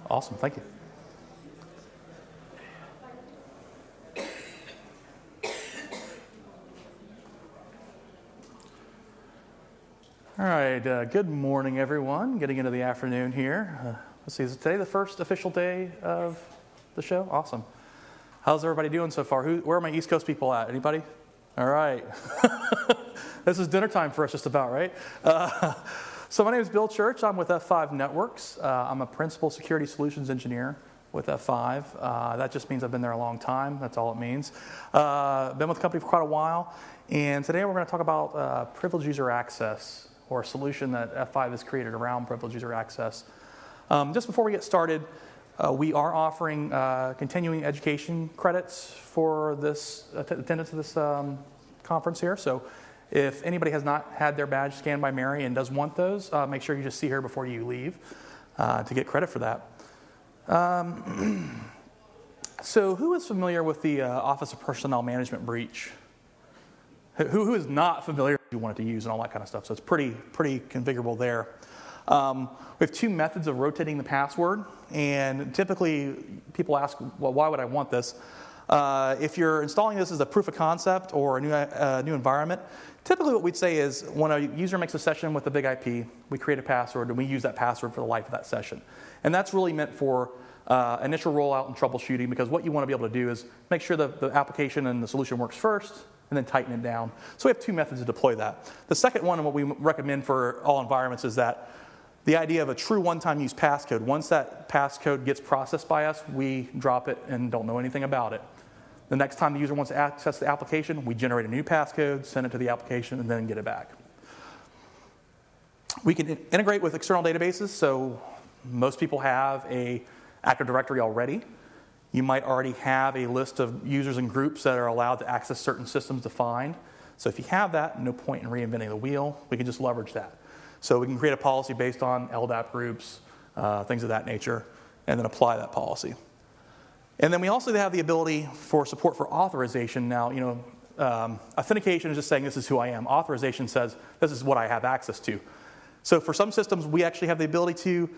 Awesome, thank you. All right, good morning, everyone. Getting into the afternoon here. Let's see, is it today the first official day of the show? Awesome. How's everybody doing so far? Where are my East Coast people at? Anybody? All right. This is dinner time for us just about, right? So my name is Bill Church. I'm with F5 Networks. I'm a principal security solutions engineer with F5. That just means I've been there a long time. That's all it means. Been with the company for quite a while. And today we're going to talk about privileged user access, or a solution that F5 has created around privileged user access. Just before we get started, we are offering continuing education credits for this attendance to this conference here. So if anybody has not had their badge scanned by Mary and does want those, make sure you just see her before you leave to get credit for that. So who is familiar with the Office of Personnel Management breach? Who is not familiar with what you want it to use and all that kind of stuff? So it's pretty configurable there. We have two methods of rotating the password, and typically people ask, well, why would I want this? If you're installing this as a proof of concept or a new environment, typically what we'd say is when a user makes a session with a big IP, we create a password and we use that password for the life of that session. And that's really meant for initial rollout and troubleshooting, because what you want to be able to do is make sure the application and the solution works first, and then tighten it down. So we have two methods to deploy that. The second one, and what we recommend for all environments, is that the idea of a true one-time use passcode. Once that passcode gets processed by us, we drop it and don't know anything about it. The next time the user wants to access the application, we generate a new passcode, send it to the application, and then get it back. We can integrate with external databases, so most people have an Active Directory already. You might already have a list of users and groups that are allowed to access certain systems defined. So if you have that, no point in reinventing the wheel. We can just leverage that. So we can create a policy based on LDAP groups, things of that nature, and then apply that policy. And then we also have the ability for support for authorization. Now, authentication is just saying this is who I am. Authorization says this is what I have access to. So for some systems, we actually have the ability to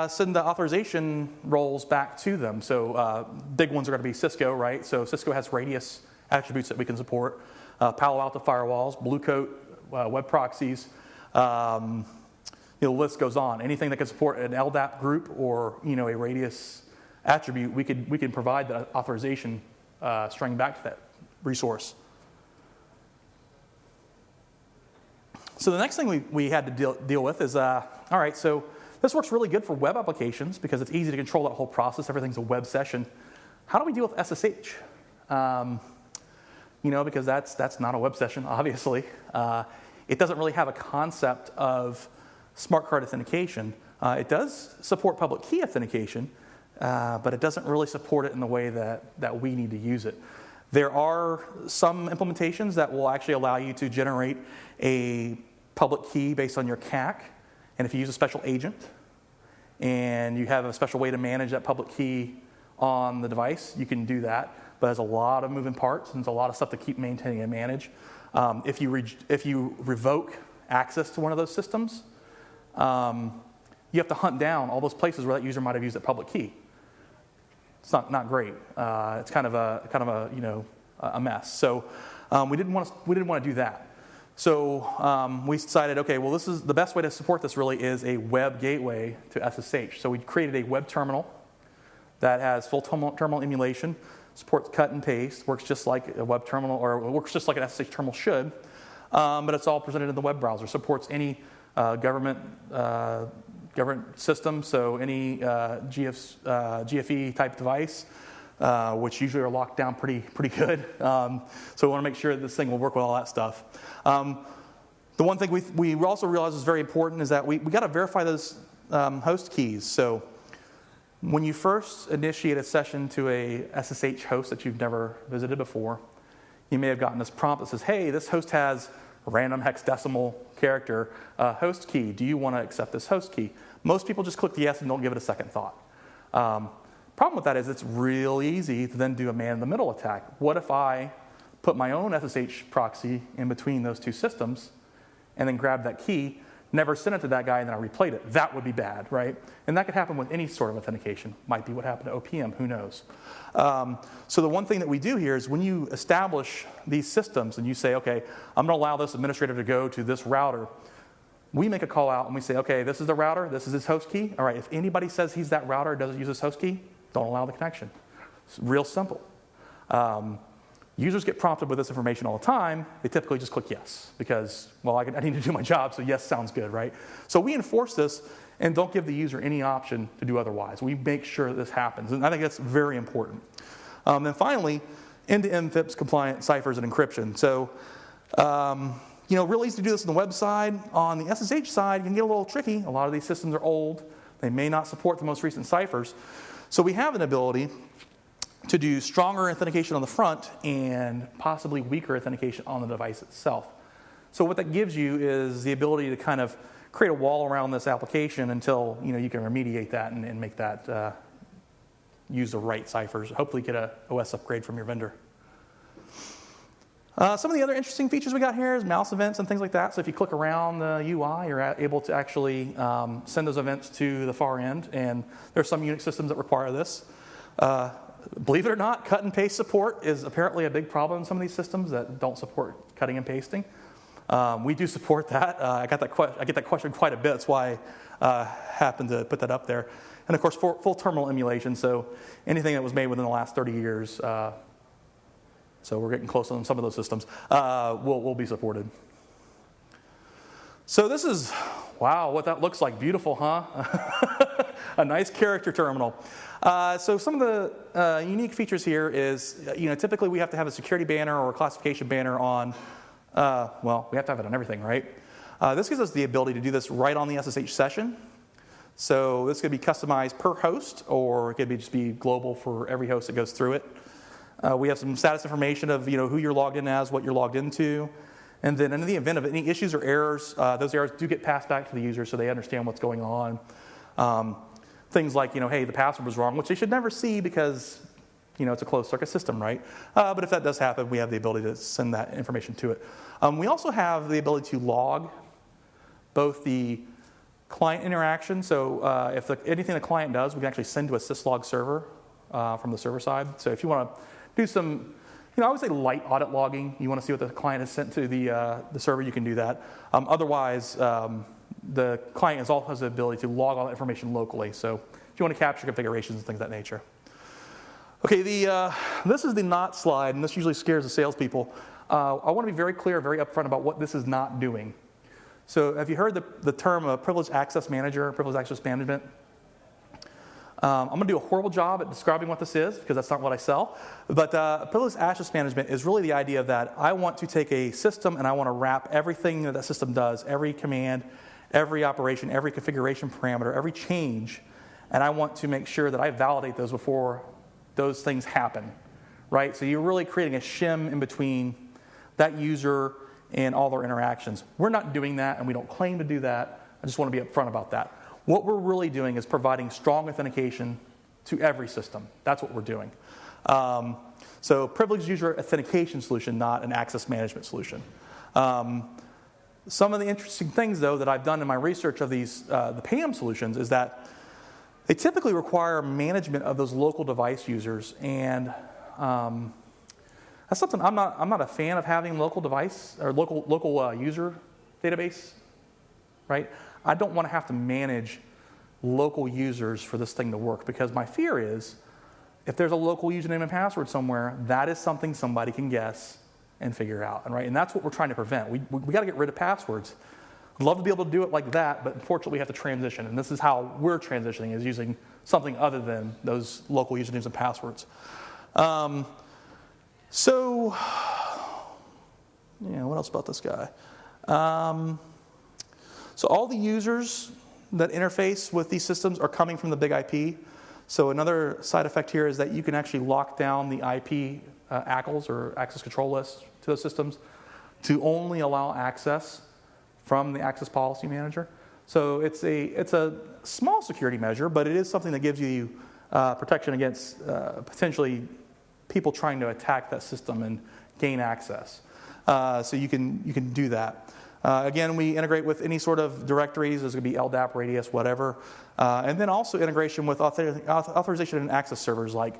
send the authorization roles back to them. So big ones are going to be Cisco, right? So Cisco has radius attributes that we can support. Palo Alto firewalls, Blue Coat, web proxies. The list goes on. Anything that can support an LDAP group or a radius attribute, we can provide the authorization string back to that resource. So the next thing we had to deal with is, all right, so this works really good for web applications because it's easy to control that whole process. Everything's a web session. How do we deal with SSH? Because that's not a web session, obviously. It doesn't really have a concept of smart card authentication. It does support public key authentication, but it doesn't really support it in the way that we need to use it. There are some implementations that will actually allow you to generate a public key based on your CAC, and if you use a special agent and you have a special way to manage that public key on the device, you can do that. But there's a lot of moving parts and there's a lot of stuff to keep maintaining and manage. If you revoke access to one of those systems, you have to hunt down all those places where that user might have used that public key. It's not great. It's kind of a mess. So we didn't want to do that. So we decided, okay, well, this is the best way to support this. Really, is a web gateway to SSH. So we created a web terminal that has full terminal emulation, supports cut and paste, works just like a web terminal, or works just like an SSH terminal should. But it's all presented in the web browser. Supports any government system, so any GFE type device, which usually are locked down pretty good. So we want to make sure that this thing will work with all that stuff. The one thing we also realized is very important is that we got to verify those host keys. So when you first initiate a session to a SSH host that you've never visited before, you may have gotten this prompt that says, hey, this host has a random hexadecimal character host key. Do you want to accept this host key? Most people just click yes and don't give it a second thought. Problem with that is it's real easy to then do a man-in-the-middle attack. What if I put my own SSH proxy in between those two systems and then grab that key? never sent it to that guy, and then I replayed it. That would be bad, right? And that could happen with any sort of authentication. Might be what happened to OPM, who knows? So the one thing that we do here is when you establish these systems and you say, okay, I'm going to allow this administrator to go to this router, we make a call out and we say, okay, this is the router, this is his host key. All right, if anybody says he's that router, doesn't use his host key, don't allow the connection. It's real simple. Users get prompted with this information all the time. They typically just click yes because, well, I need to do my job, so yes sounds good, right? So we enforce this and don't give the user any option to do otherwise. We make sure that this happens, and I think that's very important. Then finally, end-to-end FIPS compliant ciphers and encryption. So, real easy to do this on the web side. On the SSH side, it can get a little tricky. A lot of these systems are old. They may not support the most recent ciphers. So we have an ability to do stronger authentication on the front and possibly weaker authentication on the device itself. So what that gives you is the ability to kind of create a wall around this application until you can remediate that and make that use the right ciphers. Hopefully get an OS upgrade from your vendor. Some of the other interesting features we got here is mouse events and things like that. So if you click around the UI, you're able to actually send those events to the far end. And there's some Unix systems that require this. Believe it or not, cut and paste support is apparently a big problem in some of these systems that don't support cutting and pasting. We do support that. I get that question quite a bit. That's why I happened to put that up there. And of course, full terminal emulation. So anything that was made within the last 30 years, so we're getting close on some of those systems, will be supported. So this is, wow, what that looks like. Beautiful, huh? A nice character terminal. So some of the unique features here is, typically we have to have a security banner or a classification banner on, well, we have to have it on everything, right? This gives us the ability to do this right on the SSH session. So this could be customized per host, or it could just be global for every host that goes through it. We have some status information of who you're logged in as, what you're logged into. And then in the event of any issues or errors, those errors do get passed back to the user so they understand what's going on. Things like, hey, the password was wrong, which they should never see because, it's a closed circuit system, right? But if that does happen, we have the ability to send that information to it. We also have the ability to log both the client interaction. So if anything the client does, we can actually send to a syslog server from the server side. So if you want to do some, I would say light audit logging. You want to see what the client has sent to the server, you can do that. Otherwise, the client also has the ability to log all that information locally. So if you want to capture configurations and things of that nature. Okay, this is the not slide, and this usually scares the salespeople. I want to be very clear, very upfront about what this is not doing. So have you heard the term privileged access manager, privileged access management? I'm going to do a horrible job at describing what this is because that's not what I sell. But privileged access management is really the idea that I want to take a system and I want to wrap everything that system does, every command, every operation, every configuration parameter, every change, and I want to make sure that I validate those before those things happen, right? So you're really creating a shim in between that user and all their interactions. We're not doing that, and we don't claim to do that. I just want to be upfront about that. What we're really doing is providing strong authentication to every system. That's what we're doing. So privileged user authentication solution, not an access management solution. Some of the interesting things, though, that I've done in my research of these the PAM solutions is that they typically require management of those local device users, and that's something I'm not a fan of having local device or local user database, right? I don't want to have to manage local users for this thing to work because my fear is if there's a local username and password somewhere, that is something somebody can guess and figure out, right? And that's what we're trying to prevent. We got to get rid of passwords. I'd love to be able to do it like that, but unfortunately we have to transition, and this is how we're transitioning, is using something other than those local usernames and passwords. So, what else about this guy? So all the users that interface with these systems are coming from the big IP. So another side effect here is that you can actually lock down the IP ACLs or access control lists to those systems to only allow access from the access policy manager. So it's a small security measure, but it is something that gives you protection against potentially people trying to attack that system and gain access. So you can do that. Again, we integrate with any sort of directories. There's going to be LDAP, Radius, whatever. And then also integration with authorization and access servers like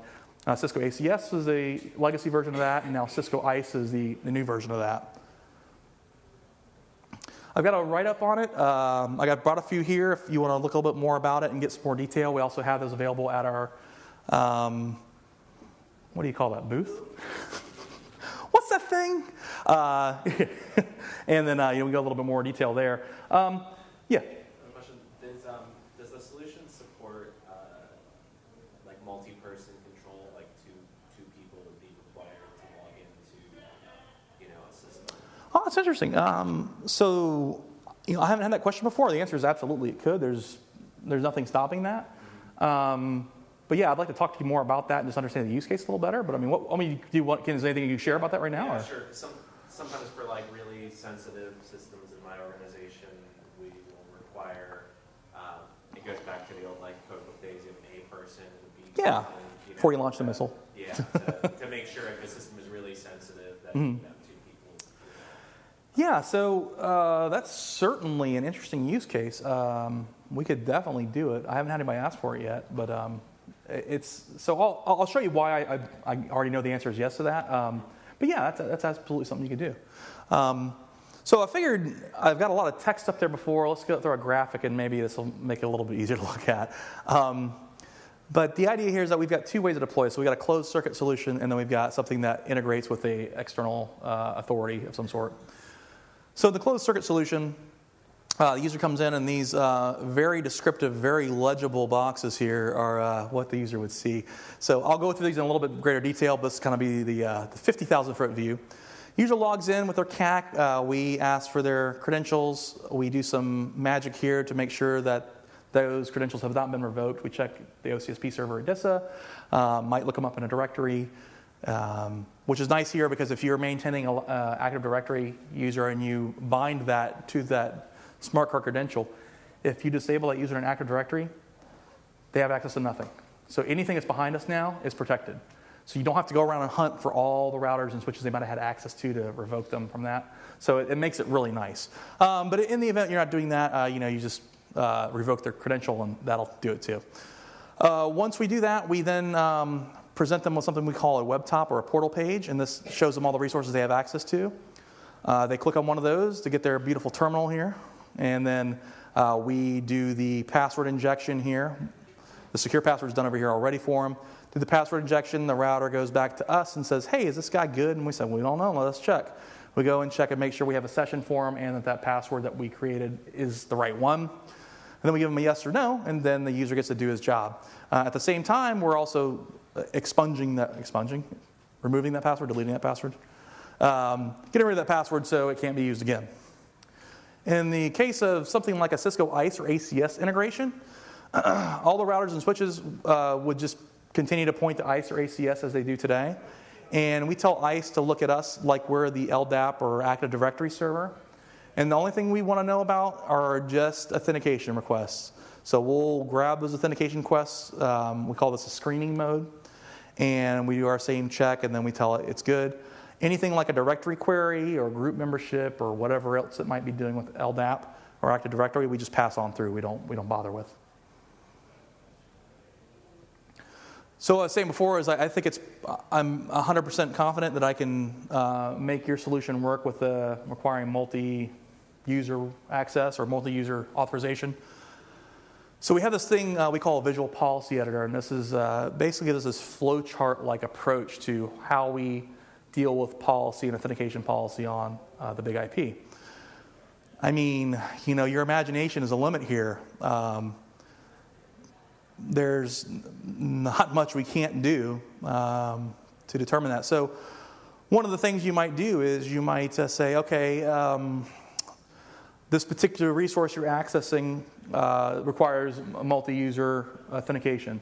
Cisco ACS is a legacy version of that, and now Cisco ICE is the new version of that. I've got a write-up on it. I brought a few here if you want to look a little bit more about it and get some more detail. We also have those available at our, what do you call that, booth? What's that thing? And then we got a little bit more detail there. Yeah. Question: does the solution support like multi-person control, like two people would be required to log into a system? Oh, that's interesting. So I haven't had that question before. The answer is absolutely it could. There's nothing stopping that. But yeah, I'd like to talk to you more about that and just understand the use case a little better. But I mean, is there anything you can share about that right now? Yeah, or? sure. Sometimes for like really sensitive systems in my organization, we will require. It goes back to the old like code book days of a person would be. Yeah. Before you launch the missile. Yeah. To make sure if the system is really sensitive that you have two people. Yeah. So that's certainly an interesting use case. We could definitely do it. I haven't had anybody ask for it yet, but. I'll show you why I already know the answer is yes to that. But yeah, that's absolutely something you could do. So I figured I've got a lot of text up there before. Let's go through a graphic and maybe this will make it a little bit easier to look at. But the idea here is that we've got two ways to deploy. So we've got a closed circuit solution and then we've got something that integrates with a external authority of some sort. So the closed circuit solution, the user comes in and these very descriptive, very legible boxes here are what the user would see. So I'll go through these in a little bit greater detail, but this is kind of be the 50,000 foot view. User logs in with their CAC. We ask for their credentials. We do some magic here to make sure that those credentials have not been revoked. We check the OCSP server at DISA, might look them up in a directory, which is nice here because if you're maintaining an Active Directory user and you bind that to that smart card credential, if you disable that user in Active Directory, they have access to nothing. So anything that's behind us now is protected. So you don't have to go around and hunt for all the routers and switches they might have had access to revoke them from that. So it makes it really nice. But in the event you're not doing that, you just revoke their credential and that'll do it too. Once we do that, we then present them with something we call a web top or a portal page, and this shows them all the resources they have access to. They click on one of those to get their beautiful terminal here. And then we do the password injection here. The secure password is done over here already for them. Do the password injection, the router goes back to us and says, hey, is this guy good? And we said, we don't know, let us check. We go and check and make sure we have a session for him and that password that we created is the right one. And then we give him a yes or no, and then the user gets to do his job. At the same time, we're also removing that password, deleting that password. Getting rid of that password so it can't be used again. In the case of something like a Cisco ICE or ACS integration, all the routers and switches would just continue to point to ICE or ACS as they do today. And we tell ICE to look at us like we're the LDAP or Active Directory server. And the only thing we want to know about are just authentication requests. So we'll grab those authentication requests. We call this a screening mode. And we do our same check, and then we tell it it's good. Anything like a directory query or group membership or whatever else it might be doing with LDAP or Active Directory, we just pass on through. We don't bother with. So what I was saying before is I think I'm 100% confident that I can make your solution work with requiring multi-user access or multi-user authorization. So we have this thing we call a visual policy editor, and this is basically this flowchart-like approach to how we deal with policy and authentication policy on the big IP. I mean, your imagination is a limit here. There's not much we can't do to determine that. So one of the things you might do is you might say, okay, this particular resource you're accessing requires multi-user authentication.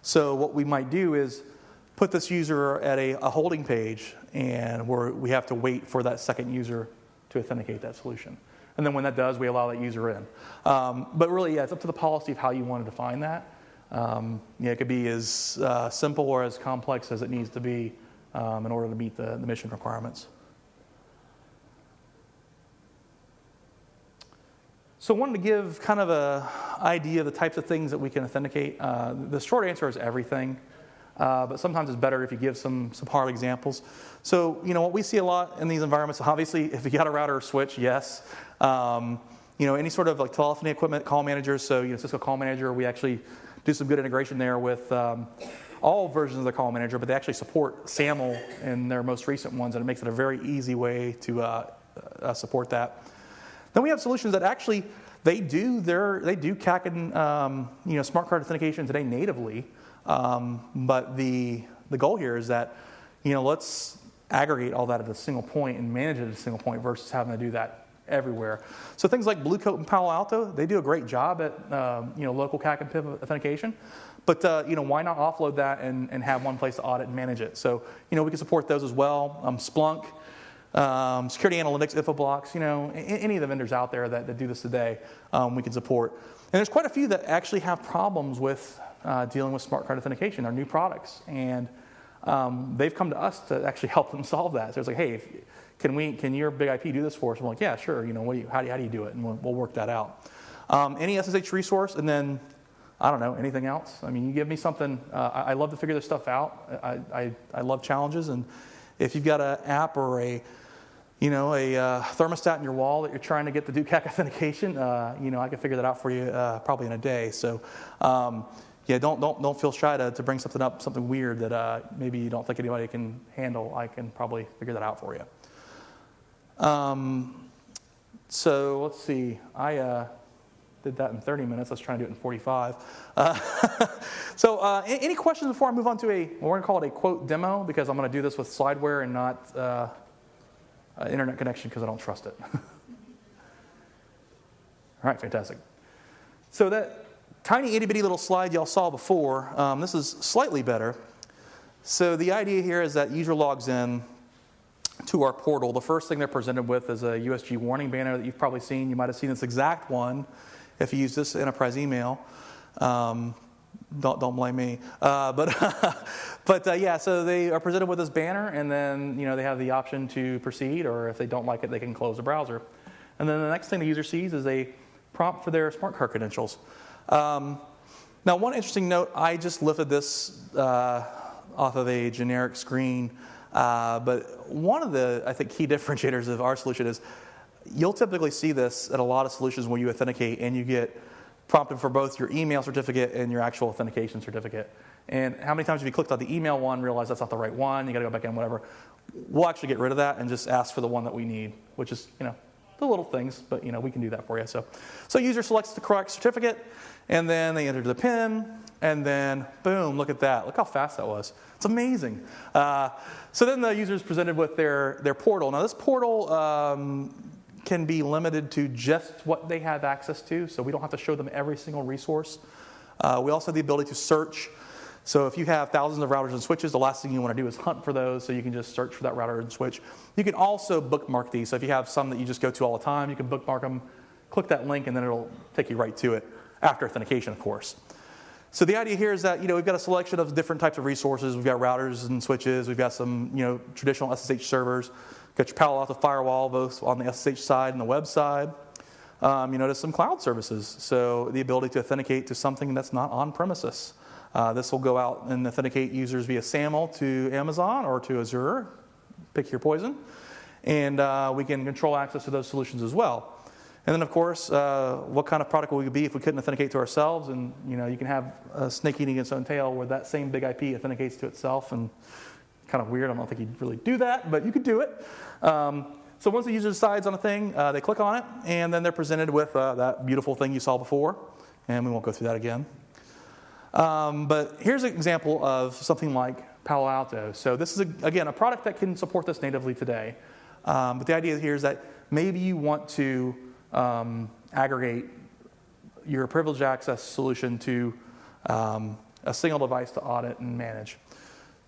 So what we might do is put this user at a holding page, and we have to wait for that second user to authenticate that solution. And then when that does, we allow that user in. But really, yeah, it's up to the policy of how you want to define that. It could be as simple or as complex as it needs to be in order to meet the mission requirements. So I wanted to give kind of a idea of the types of things that we can authenticate. The short answer is everything, but sometimes it's better if you give some hard examples. So, what we see a lot in these environments, obviously, if you got a router or switch, yes. Any sort of like telephony equipment, call managers. So, Cisco Call Manager, we actually do some good integration there with all versions of the call manager, but they actually support SAML in their most recent ones, and it makes it a very easy way to support that. Then we have solutions that actually they do CAC and smart card authentication today natively, but the goal here is that let's aggregate all that at a single point and manage it at a single point versus having to do that everywhere. So things like Blue Coat and Palo Alto, they do a great job at local CAC and PIV authentication, but why not offload that and have one place to audit and manage it? So we can support those as well. Splunk. Security analytics, Infoblox, any of the vendors out there that do this today, we can support. And there's quite a few that actually have problems with dealing with smart card authentication, our new products. And they've come to us to actually help them solve that. So it's like, hey, can your big IP do this for us? And we're like, yeah, sure. How do you do it? And we'll work that out. Any SSH resource, and then, I don't know, anything else? I mean, you give me something. I love to figure this stuff out. I love challenges. And if you've got an app or a thermostat in your wall that you're trying to get to do CAC authentication, I can figure that out for you probably in a day. So, don't feel shy to bring something weird that maybe you don't think anybody can handle. I can probably figure that out for you. So let's see. I did that in 30 minutes. Let's try and do it in 45. So any questions before I move on to we're going to call it a quote demo, because I'm going to do this with slideware and not internet connection because I don't trust it. All right, fantastic. So that tiny itty-bitty little slide y'all saw before, this is slightly better. So the idea here is that user logs in to our portal. The first thing they're presented with is a USG warning banner that you've probably seen. You might have seen this exact one if you use this enterprise email. Don't blame me. But so they are presented with this banner, and then they have the option to proceed, or if they don't like it, they can close the browser. And then the next thing the user sees is a prompt for their smart card credentials. Now, one interesting note, I just lifted this off of a generic screen, but one of the, I think, key differentiators of our solution is you'll typically see this at a lot of solutions where you authenticate and you get prompted for both your email certificate and your actual authentication certificate. And how many times have you clicked on the email one, realize that's not the right one, you got to go back in, whatever. We'll actually get rid of that and just ask for the one that we need, which is, the little things, but, we can do that for you. So user selects the correct certificate, and then they enter the PIN, and then, boom, look at that. Look how fast that was. It's amazing. So then the user is presented with their portal. Now, this portal can be limited to just what they have access to, so we don't have to show them every single resource. We also have the ability to search. So if you have thousands of routers and switches, the last thing you want to do is hunt for those, so you can just search for that router and switch. You can also bookmark these. So if you have some that you just go to all the time, you can bookmark them, click that link, and then it'll take you right to it, after authentication, of course. So the idea here is that we've got a selection of different types of resources. We've got routers and switches. We've got some traditional SSH servers. We've got your Palo Alto firewall, both on the SSH side and the web side. There's some cloud services. So the ability to authenticate to something that's not on premises. This will go out and authenticate users via SAML to Amazon or to Azure. Pick your poison. And we can control access to those solutions as well. And then, of course, what kind of product would we be if we couldn't authenticate to ourselves? And you can have a snake eating its own tail, where that same big IP authenticates to itself. And kind of weird. I don't think you'd really do that, but you could do it. So once the user decides on a thing, they click on it, and then they're presented with that beautiful thing you saw before. And we won't go through that again. But here's an example of something like Palo Alto. So this is, again, a product that can support this natively today. But the idea here is that maybe you want to aggregate your privileged access solution to a single device to audit and manage.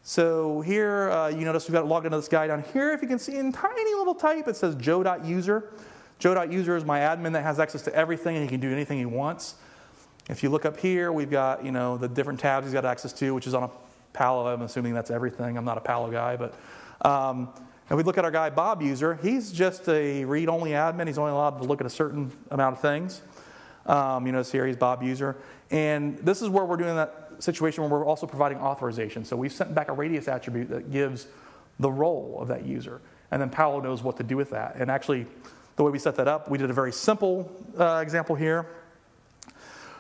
So here, you notice we've got logged into this guy down here. If you can see in tiny little type, it says joe.user. Joe.user is my admin that has access to everything, and he can do anything he wants. If you look up here, we've got the different tabs he's got access to, which is on a Palo. I'm assuming that's everything. I'm not a Palo guy, but And we look at our guy Bob user. He's just a read-only admin. He's only allowed to look at a certain amount of things. You notice here he's Bob user. And this is where we're doing that situation where we're also providing authorization. So we've sent back a radius attribute that gives the role of that user. And then Paolo knows what to do with that. And actually, the way we set that up, we did a very simple example here.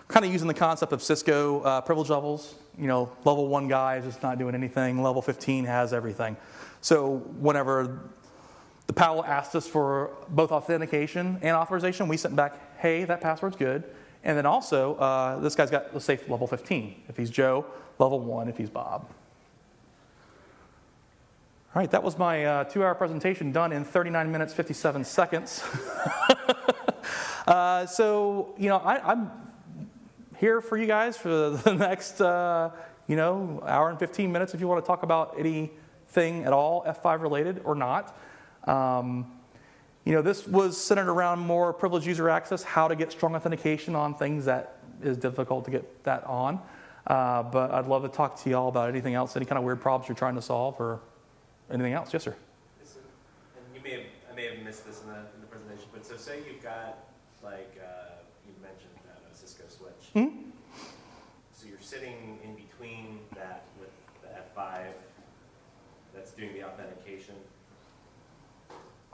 Kind of using the concept of Cisco privilege levels. You know, level 1 guy is just not doing anything. Level 15 has everything. So whenever the Paolo asked us for both authentication and authorization, we sent back, hey, that password's good. And then also, this guy's got, let's say, level 15. If he's Joe, level 1 if he's Bob. All right, that was my 2-hour presentation done in 39 minutes, 57 seconds. So, you know, I'm here for you guys for the next, you know, hour and 15 minutes if you want to talk about anything at all F5 related or not. You know, this was centered around more privileged user access, how to get strong authentication on things that is difficult to get that on. But I'd love to talk to you all about anything else, any kind of weird problems you're trying to solve or anything else. Yes, sir. And I may have missed this in the presentation, but so say you've got, like, you mentioned a Cisco switch. Mm-hmm. So you're sitting in between that with the F5 that's doing the authentication.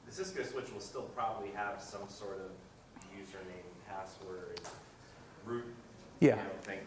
The Cisco switch will still probably have some sort of username, password, root Yeah. thing.